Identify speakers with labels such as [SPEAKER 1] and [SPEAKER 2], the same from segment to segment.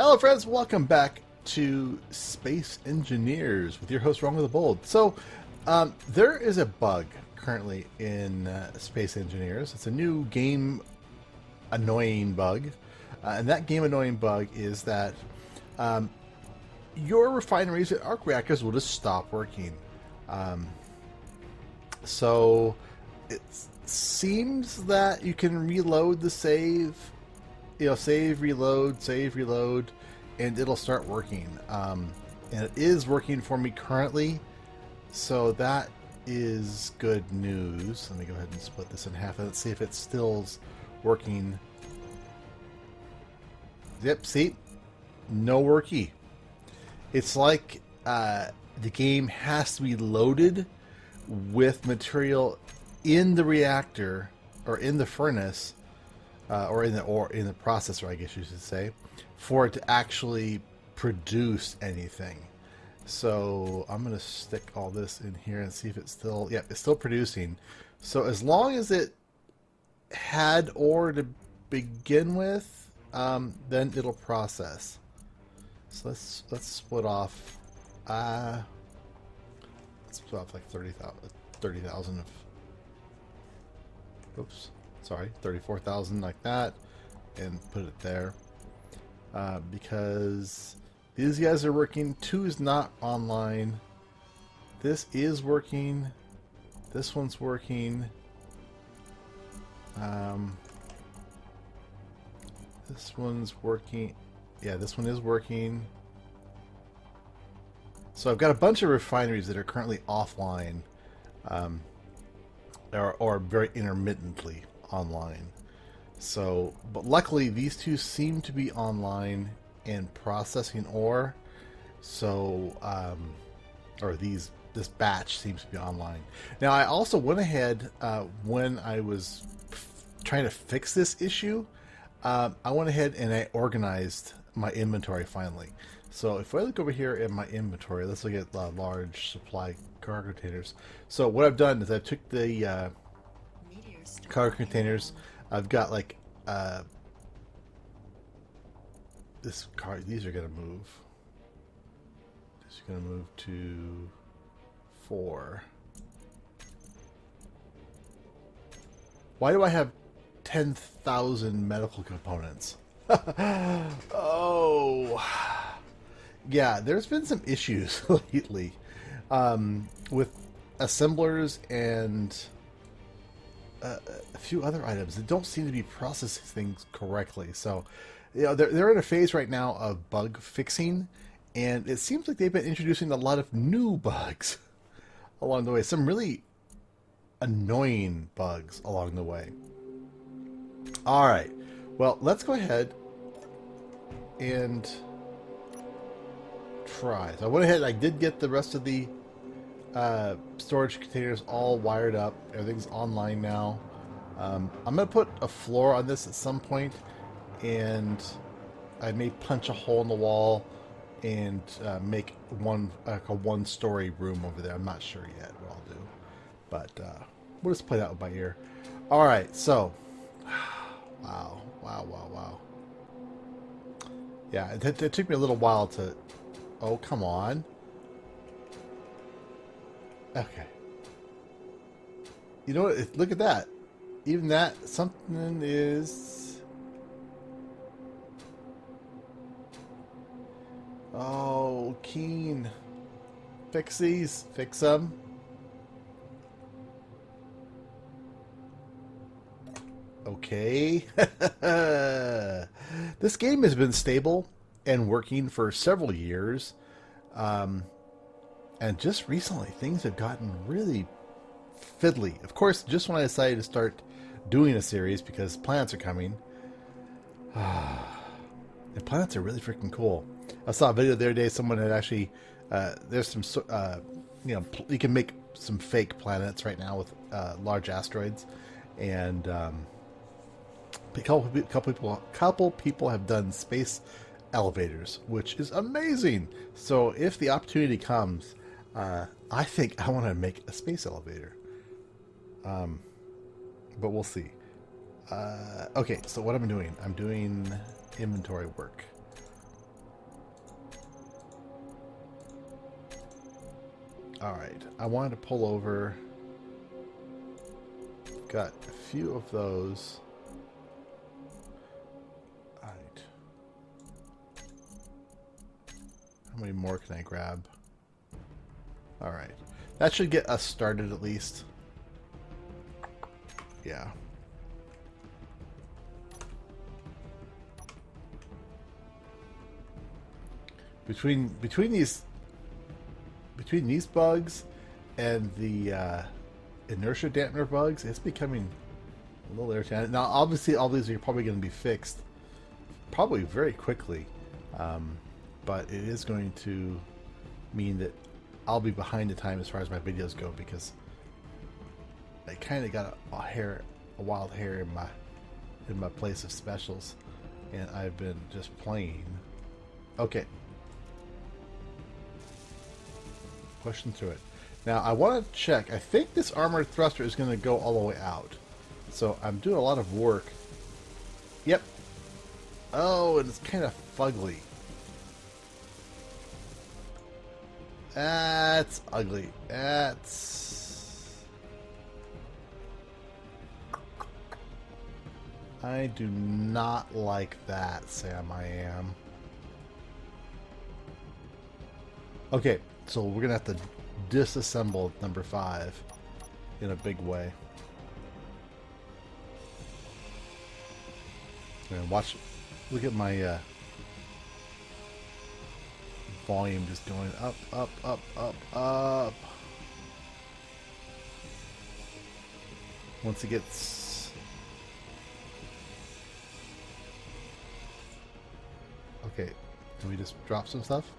[SPEAKER 1] Hello friends, welcome back to Space Engineers with your host RongoTheBold. So, there is a bug currently in Space Engineers. It's a new game annoying bug. And that game annoying bug is that your refineries and arc reactors will just stop working. So, it seems that you can reload the save, save, reload, and it'll start working. And it is working for me currently, so that is good news. Let me go ahead and split this in half and let's see if it's still working. Yep, see? No worky. It's like the game has to be loaded with material in the reactor or in the furnace or in the processor, I guess you should say, for it to actually produce anything. So I'm going to stick all this in here and see if it's still, yeah, it's still producing. So as long as it had ore to begin with, then it'll process. So let's split off. Let's split off like 30,000 of. Oops, sorry, 34,000 like that, and put it there. Because these guys are working. 2 is not online. This is working. This one's working. This one's working. Yeah, this one is working. So I've got a bunch of refineries that are currently offline, or very intermittently online. So, but luckily these two seem to be online and processing ore. So, or this batch seems to be online. Now, I also went ahead when I was trying to fix this issue. I went ahead and I organized my inventory finally. So if I look over here at my inventory, let's look at large supply cargo containers. So what I've done is I took the cargo containers. I've got like this car. These are gonna move. This is gonna move to 4. Why do I have 10,000 medical components? Oh, yeah. There's been some issues lately with assemblers and a few other items that don't seem to be processing things correctly. So, they're in a phase right now of bug fixing, and it seems like they've been introducing a lot of new bugs along the way. Some really annoying bugs along the way. All right. Well, let's go ahead and try. So I went ahead. I did get the rest of the storage containers all wired up. Everything's online now. I'm going to put a floor on this at some point, and I may punch a hole in the wall and make a one-story room over there. I'm not sure yet what I'll do, but we'll just play that with my ear. All right, so wow. Yeah, it took me a little while to. Oh, come on. Okay. You know what? Look at that. Even that, something is. Oh, Keen. Fix these. Fix them. Okay. This game has been stable and working for several years. And just recently, things have gotten really fiddly. Of course, just when I decided to start doing a series because planets are coming. And planets are really freaking cool. I saw a video the other day. Someone had actually, there's some, you can make some fake planets right now with large asteroids. And a couple people have done space elevators, which is amazing. So if the opportunity comes, I think I want to make a space elevator. But we'll see. Okay, so what I'm doing inventory work. Alright, I wanted to pull over. Got a few of those. Alright. How many more can I grab? Alright. That should get us started at least. Yeah. Between these bugs and the inertia dampener bugs, it's becoming a little irritating. Now, obviously, all these are probably going to be fixed probably very quickly, but it is going to mean that I'll be behind the time as far as my videos go because I kind of got a wild hair in my place of specials, and I've been just playing. Okay. Pushing through it. Now, I want to check. I think this armored thruster is going to go all the way out. So, I'm doing a lot of work. Yep. Oh, and it's kind of fugly. That's ugly. That's... I do not like that, Sam. I am. Okay. So we're going to have to disassemble number 5 in a big way. And watch, look at my volume just going up, up, up, up, up. Once it gets... Okay, can we just drop some stuff?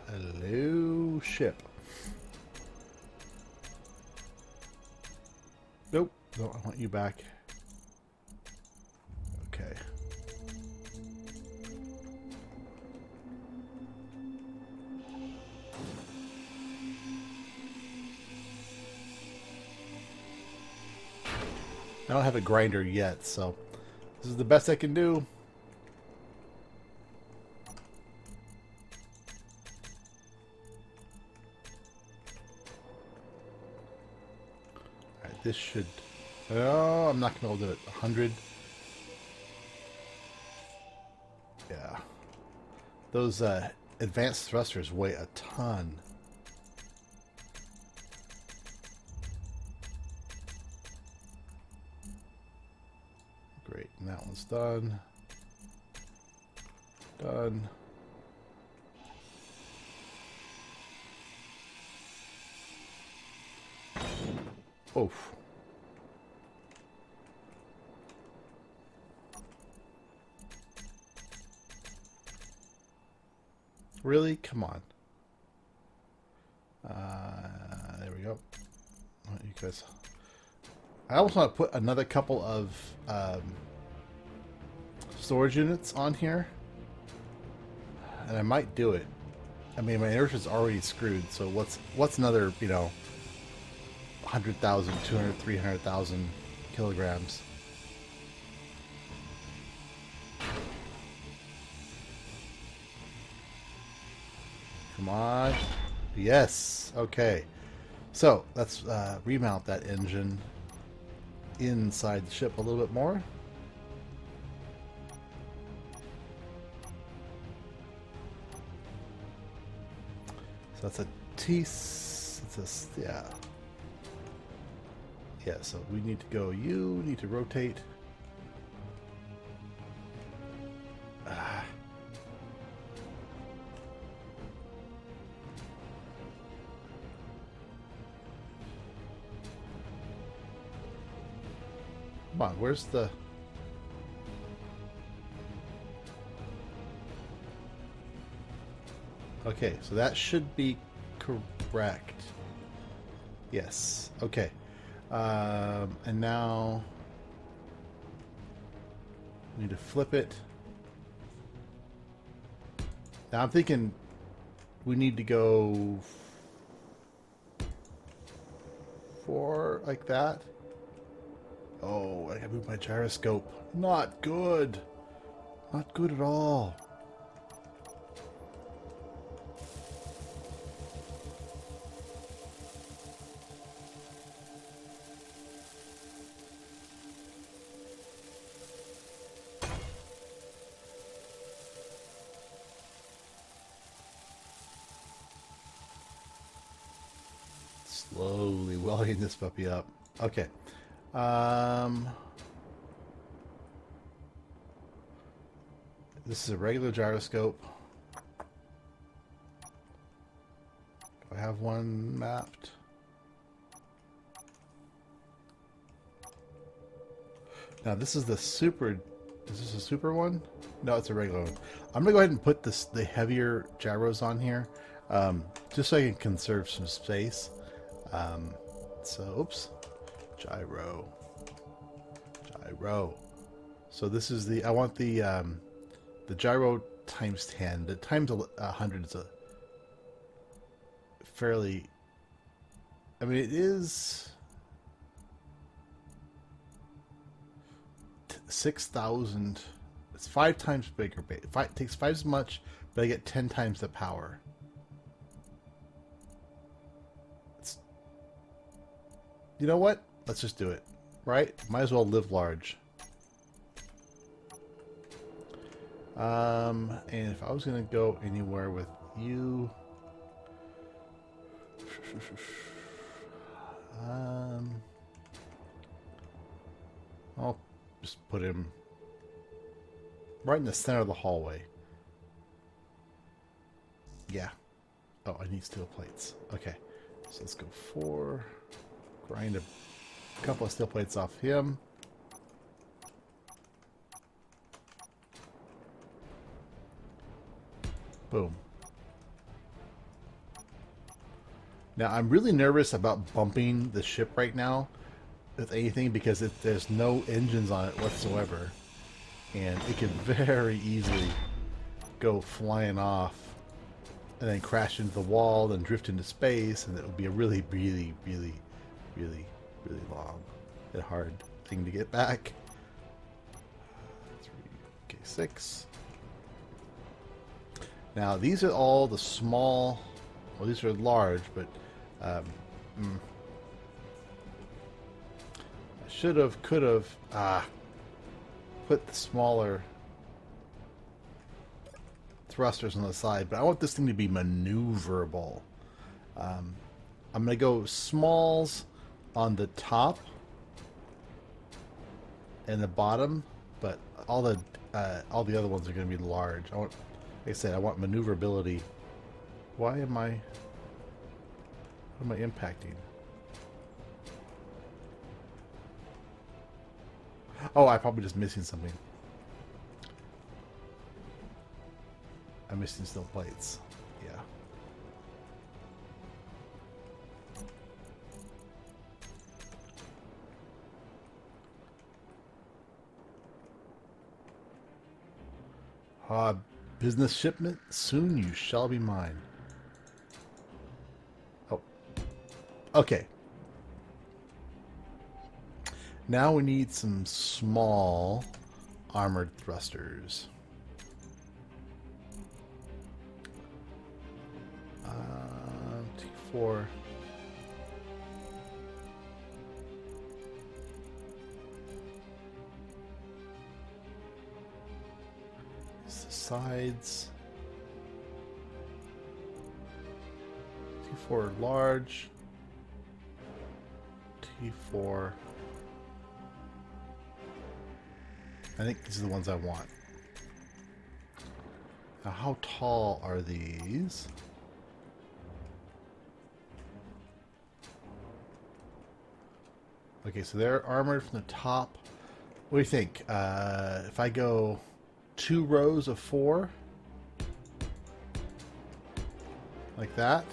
[SPEAKER 1] Hello, ship. Nope. No, I want you back. Okay. I don't have a grinder yet, so this is the best I can do. This should... Oh, I'm not going to be able to do it. 100. Yeah. Those advanced thrusters weigh a ton. Great. And that one's done. Done. Oof. Really? Come on. There we go. You guys. I also want to put another couple of storage units on here, and I might do it. I mean, my inertia is already screwed. So what's another 100,000, 200, 300,000 kilograms? Come on. Yes. Okay. So let's remount that engine inside the ship a little bit more. So that's a T. It's a, yeah. Yeah. So we need to go. You need to rotate. Come on, where's the... Okay, so that should be correct. Yes, okay. And now... we need to flip it. Now I'm thinking we need to go... for like that. Oh, I gotta move my gyroscope. Not good. Not good at all. slowly welding this puppy up. Okay. This is a regular gyroscope. Do I have one mapped? Now this is the super. Is this a super one? No, it's a regular one. I'm gonna go ahead and put the heavier gyros on here, just so I can conserve some space. So, oops, gyro. So this is I want the gyro times 10. The times 100 is a fairly. I mean, it is 6,000. It's 5 times bigger. It takes 5 as much, but I get 10 times the power. You know what? Let's just do it. Right? Might as well live large. And if I was going to go anywhere with you... I'll just put him right in the center of the hallway. Yeah. Oh, I need steel plates. Okay. So let's go 4... Grind a couple of steel plates off him. Boom. Now, I'm really nervous about bumping the ship right now with anything because there's no engines on it whatsoever. And it could very easily go flying off and then crash into the wall, then drift into space, and it would be a really long and hard thing to get back. 3, okay, 6. Now these are all the small. Well, these are large, but I should have, could have put the smaller thrusters on the side. But I want this thing to be maneuverable. I'm gonna go smalls on the top and the bottom, but all the other ones are going to be large. Like I said, I want maneuverability. Why am I? What am I impacting? Oh, I'm probably just missing something. I'm missing steel plates. Yeah. Business shipment, soon you shall be mine. Oh. Okay. Now we need some small armored thrusters. T4. Sides. T4 large. T4. I think these are the ones I want. Now, how tall are these? Okay, so they're armored from the top. What do you think? If I go 2 rows of 4, like that,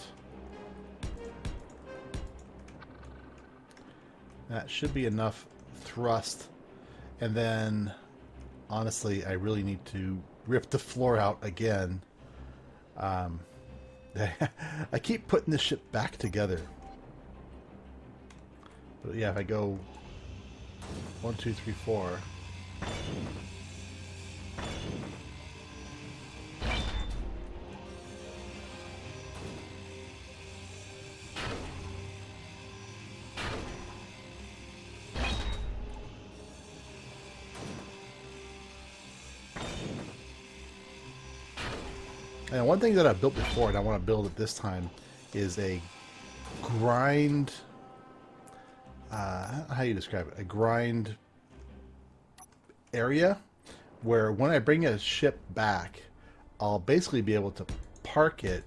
[SPEAKER 1] that should be enough thrust. And then, honestly, I really need to rip the floor out again. I keep putting this ship back together. But yeah, if I go 1, 2, 3, 4. And one thing that I built before and I want to build it this time is a grind. How do you describe it? A grind area where when I bring a ship back, I'll basically be able to park it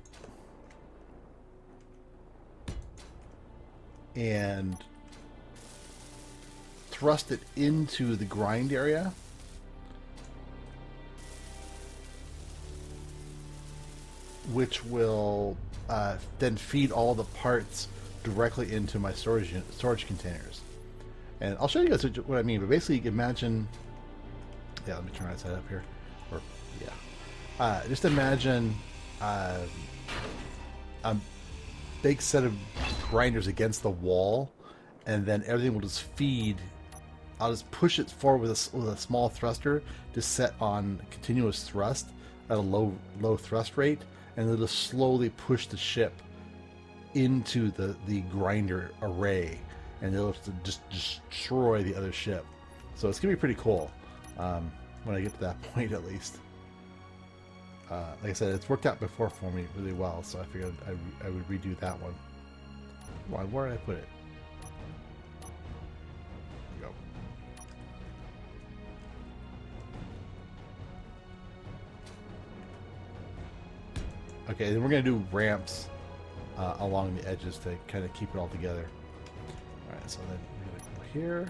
[SPEAKER 1] and thrust it into the grind area. Which will then feed all the parts directly into my storage containers. And I'll show you guys what I mean, but basically imagine... Yeah, let me turn that side up here. Or, yeah. Just imagine a big set of grinders against the wall, and then everything will just feed. I'll just push it forward with a small thruster, just set on continuous thrust at a low thrust rate, and it'll just slowly push the ship into the grinder array, and it'll just destroy the other ship. So it's gonna be pretty cool when I get to that point, at least. Like I said, it's worked out before for me really well, so I figured I would redo that one. Why? Where did I put it? There we go. Okay, then we're going to do ramps along the edges to kind of keep it all together. Alright, so then we're going to go here.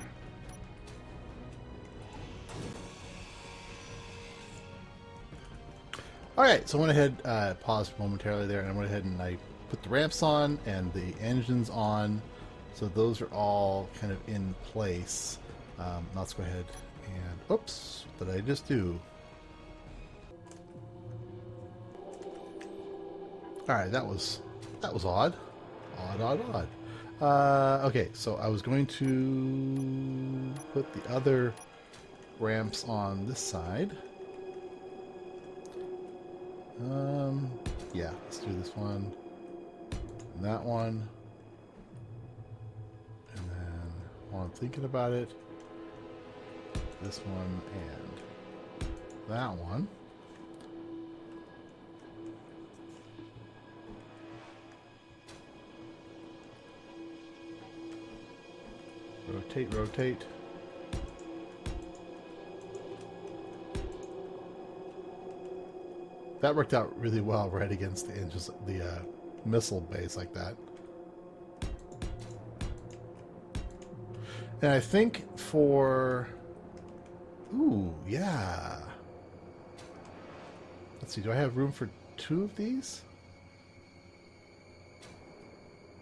[SPEAKER 1] Alright, so I went ahead, paused momentarily there, and I went ahead and I put the ramps on and the engines on. So those are all kind of in place. Let's go ahead and... Oops, what did I just do? Alright, that was odd. Odd. Okay, so I was going to put the other ramps on this side. Yeah, let's do this one, and that one, and then while I'm thinking about it, this one and that one. Rotate. That worked out really well right against the engines, the missile base like that. And I think for... Ooh, yeah. Let's see, do I have room for 2 of these?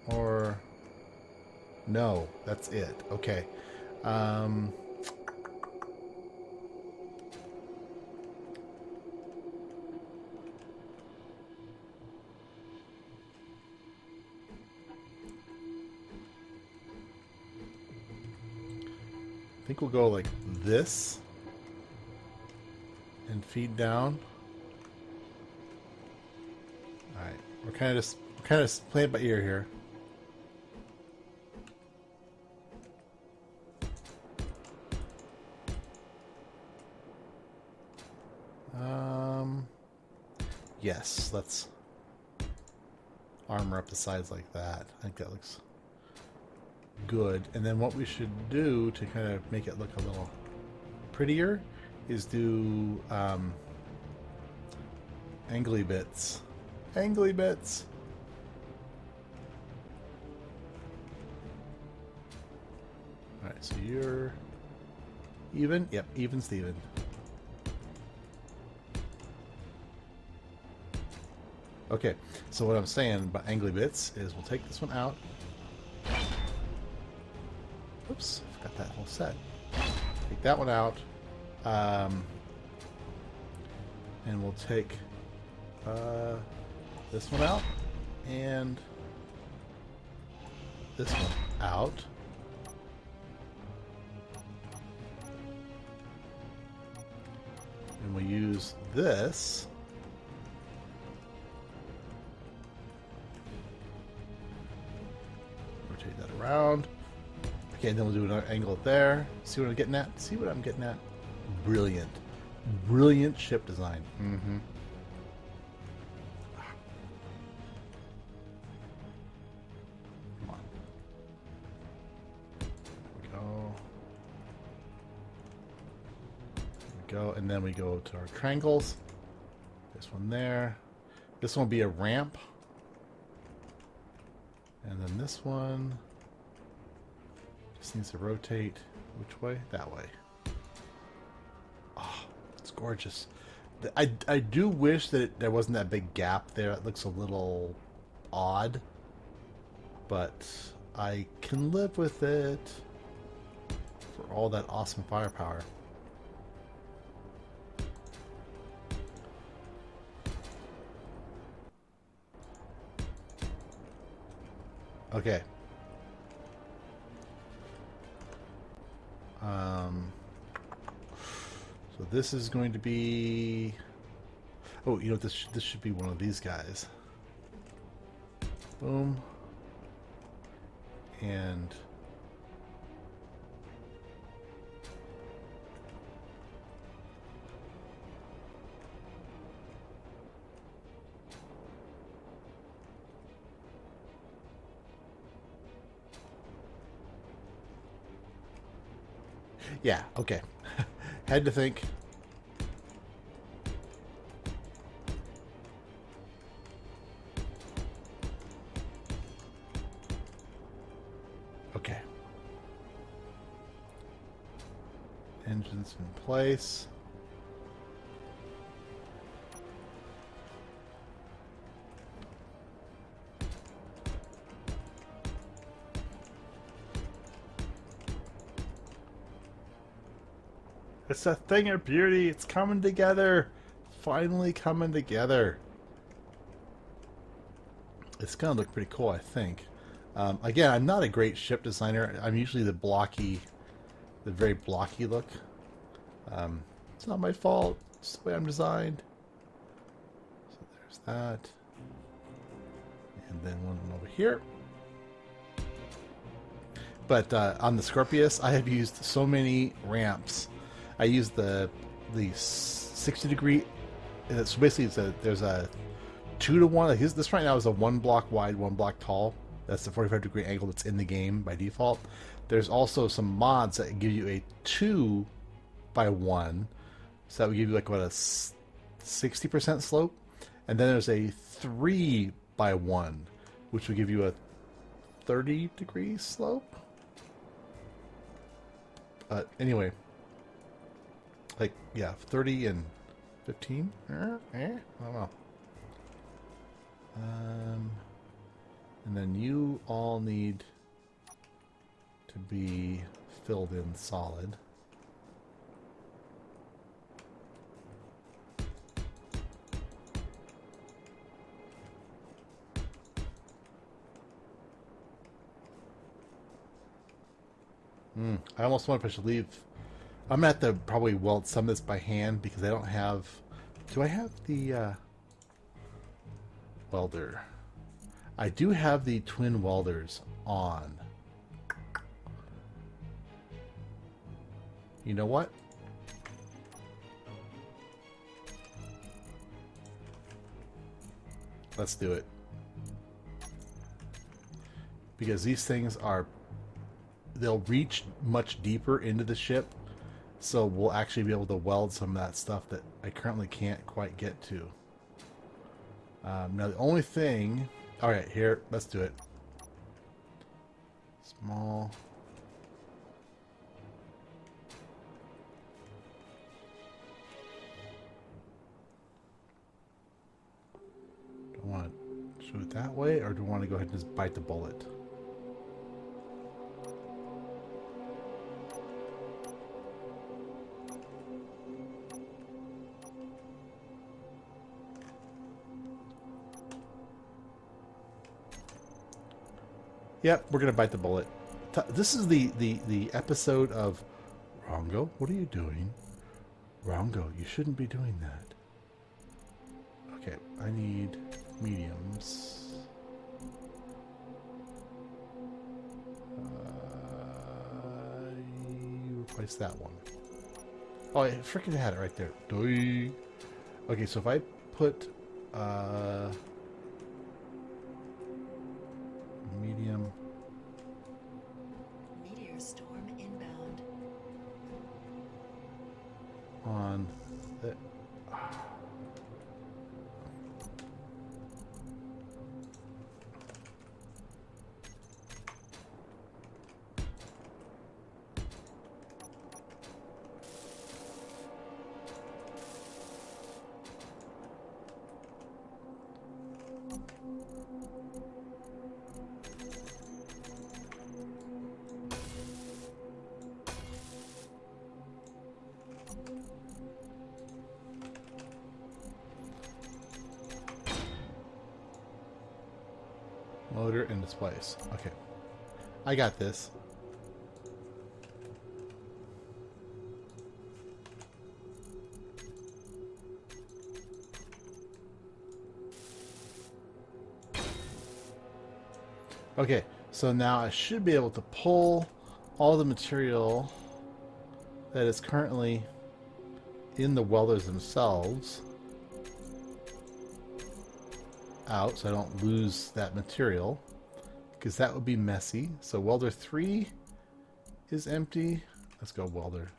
[SPEAKER 1] Or... No, that's it. Okay. I think we'll go like this and feed down. All right, we're kind of playing by ear here. Yes, let's armor up the sides like that. I think that looks good. And then what we should do to kind of make it look a little prettier is do angly bits. Angly bits. Alright, so you're even? Yep, even Steven. Okay, so what I'm saying about angly bits is we'll take this one out. Oops, forgot that whole set. Take that one out. And we'll take this one out and this one out. And we use this. Rotate that around. Okay, and then we'll do another angle there. See what I'm getting at? See what I'm getting at? Brilliant. Brilliant ship design. Mm-hmm. go. And then we go to our triangles. This one there. This one will be a ramp. And then this one just needs to rotate. Which way? That way. Oh, it's gorgeous. I do wish that there wasn't that big gap there. It looks a little odd. But I can live with it for all that awesome firepower. Okay. So this is going to be... Oh, you know, this should be one of these guys. Boom. And... yeah, okay. Had to think. Okay. Engines in place. It's a thing of beauty. It's coming together. Finally coming together. It's going to look pretty cool, I think. Again, I'm not a great ship designer. I'm usually the very blocky look. It's not my fault. It's the way I'm designed. So there's that. And then one over here. But on the Scorpius, I have used so many ramps. I use the 60-degree. So basically, there's a 2-to-1. Like this right now is a 1 block wide, 1 block tall. That's the 45-degree angle that's in the game by default. There's also some mods that give you a 2-by-1, so that would give you like what, a 60% slope, and then there's a 3-by-1, which would give you a 30-degree slope. Anyway. Like, yeah, 30 and 15? I don't know. And then you all need to be filled in solid. I almost wonder if I should leave. I'm going to have to probably weld some of this by hand because I don't have... Do I have the welder? I do have the twin welders on. You know what? Let's do it. Because these things are... They'll reach much deeper into the ship. So we'll actually be able to weld some of that stuff that I currently can't quite get to. Now the only thing... Alright, here, let's do it. Small. Do I want to shoot it that way, or do I want to go ahead and just bite the bullet? Yep, we're going to bite the bullet. This is the episode of Rongo, what are you doing? Rongo, you shouldn't be doing that. Okay, I need mediums. You replace that one. Oh, I freaking had it right there. Doi. Okay, so if I put medium.
[SPEAKER 2] Meteor storm inbound.
[SPEAKER 1] on the... Motor and displace. Okay. I got this. Okay, so now I should be able to pull all the material that is currently in the welders themselves out so I don't lose that material, because that would be messy. So welder 3 is empty. Let's go welder.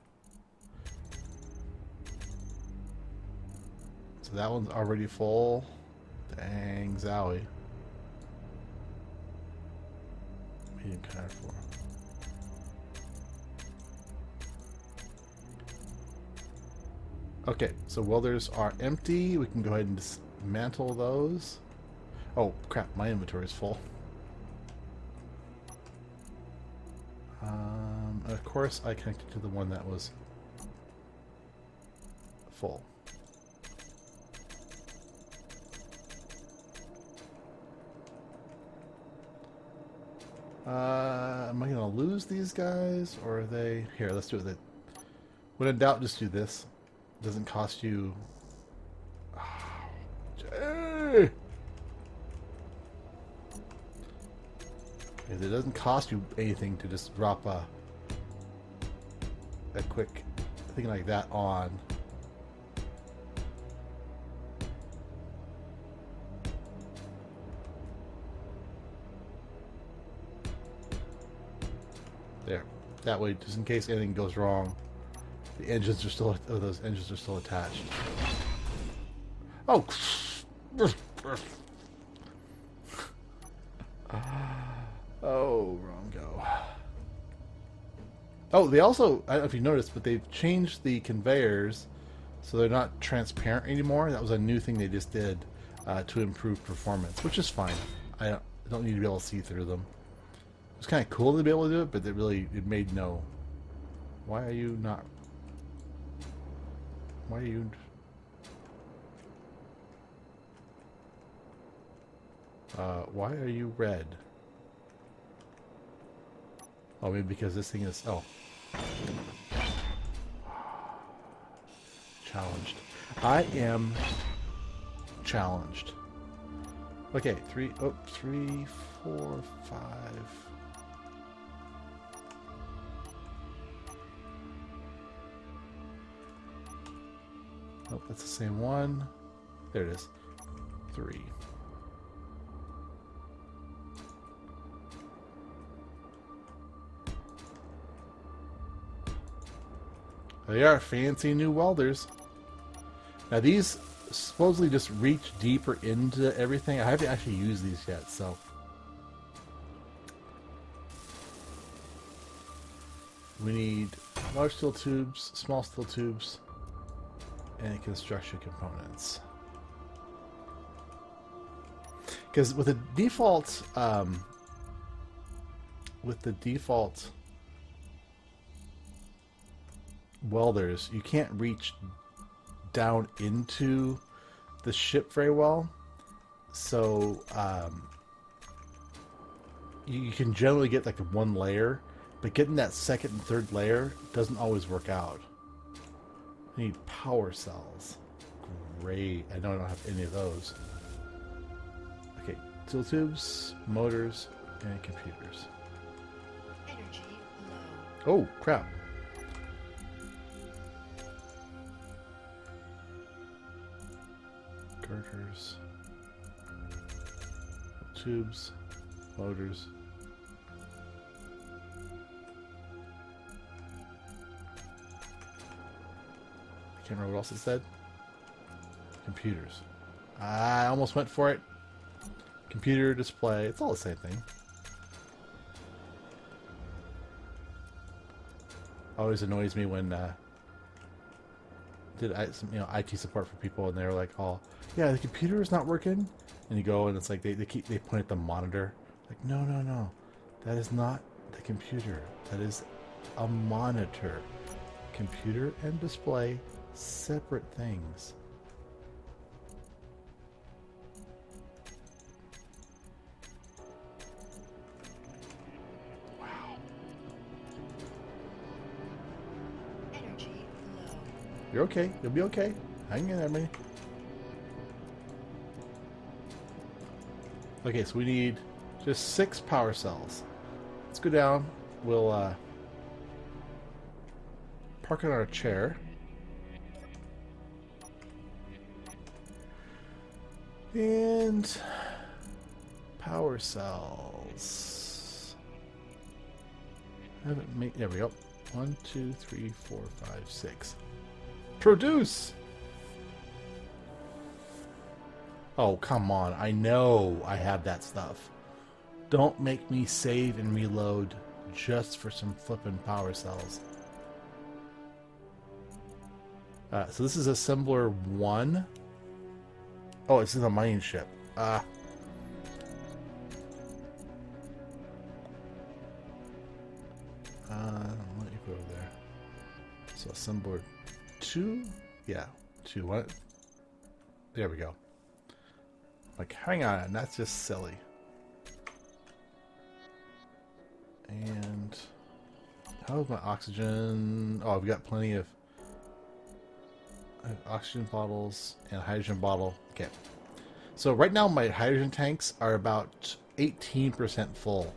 [SPEAKER 1] So that one's already full. Dang zowie. Medium tire 4. Okay, so welders are empty. We can go ahead and dismantle those. Oh crap, my inventory is full. Of course I connected to the one that was full. Am I gonna lose these guys, or are they... Here, let's do it. When in doubt, just do this. It doesn't cost you... Oh, it doesn't cost you anything to just drop a quick thing like that on. There. That way, just in case anything goes wrong, the engines are still... Oh, those engines are still attached. Oh! Oh, Rongo. Oh, they also, I don't know if you noticed, but they've changed the conveyors so they're not transparent anymore. That was a new thing they just did to improve performance, which is fine. I don't need to be able to see through them. It was kind of cool to be able to do it, but it made no... Why are you not... Why are you... why are you red? Oh, maybe because this thing is... Oh. Challenged. I am challenged. Okay, 3, 4, 5... Oh, that's the same one. There it is. 3. They are fancy new welders. Now these supposedly just reach deeper into everything. I haven't actually used these yet, so... We need large steel tubes, small steel tubes, and construction components. Because with the default... welders, you can't reach down into the ship very well, so you can generally get like one layer, but getting that second and third layer doesn't always work out. I need power cells. Great. I know I don't have any of those. Okay, steel tubes, motors, and computers.
[SPEAKER 2] Energy low.
[SPEAKER 1] Oh crap. Girders, tubes, motors. can't remember what else it said. Computers. I almost went for it. Computer display. It's all the same thing. Always annoys me when IT support for people and they're like, "Oh, yeah, the computer is not working," and you go and it's like they point at the monitor. Like, no, that is not the computer. That is a monitor. Computer and display, separate things. You're okay. You'll be okay. Hang in there, man. Okay, so we need just 6 power cells. Let's go down. We'll park it on our chair. And power cells. I haven't made. There we go. 1, 2, 3, 4, 5, 6. Produce! Oh, come on. I know I have that stuff. Don't make me save and reload just for some flippin' power cells. So this is assembler 1. Oh, it's in the mining ship. Let me go over there. So assembler 2? Yeah, 2. What? There we go. Like, hang on, that's just silly. And how's my oxygen? Oh, I've got plenty of oxygen bottles and a hydrogen bottle. Okay. So right now my hydrogen tanks are about 18% full.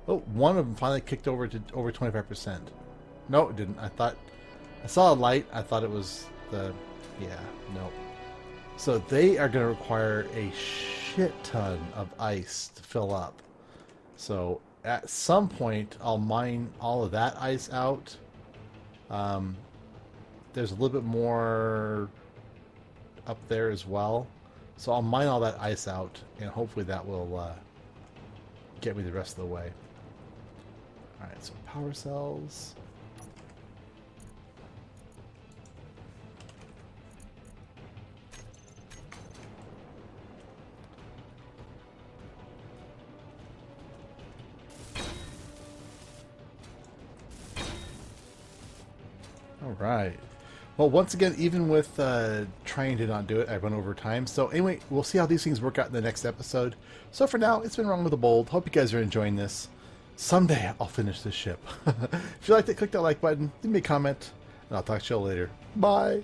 [SPEAKER 1] Oh, one of them finally kicked over to over 25%. No, it didn't. I saw a light. I thought it was the... Yeah, no. So they are going to require a shit ton of ice to fill up. So at some point, I'll mine all of that ice out. There's a little bit more up there as well. So I'll mine all that ice out, and hopefully that will get me the rest of the way. Alright, so power cells... Alright. Well, once again, even with trying to not do it, I run over time. So anyway, we'll see how these things work out in the next episode. So for now, it's been RongoTheBold. Hope you guys are enjoying this. Someday, I'll finish this ship. If you liked it, click that like button, leave me a comment, and I'll talk to you all later. Bye!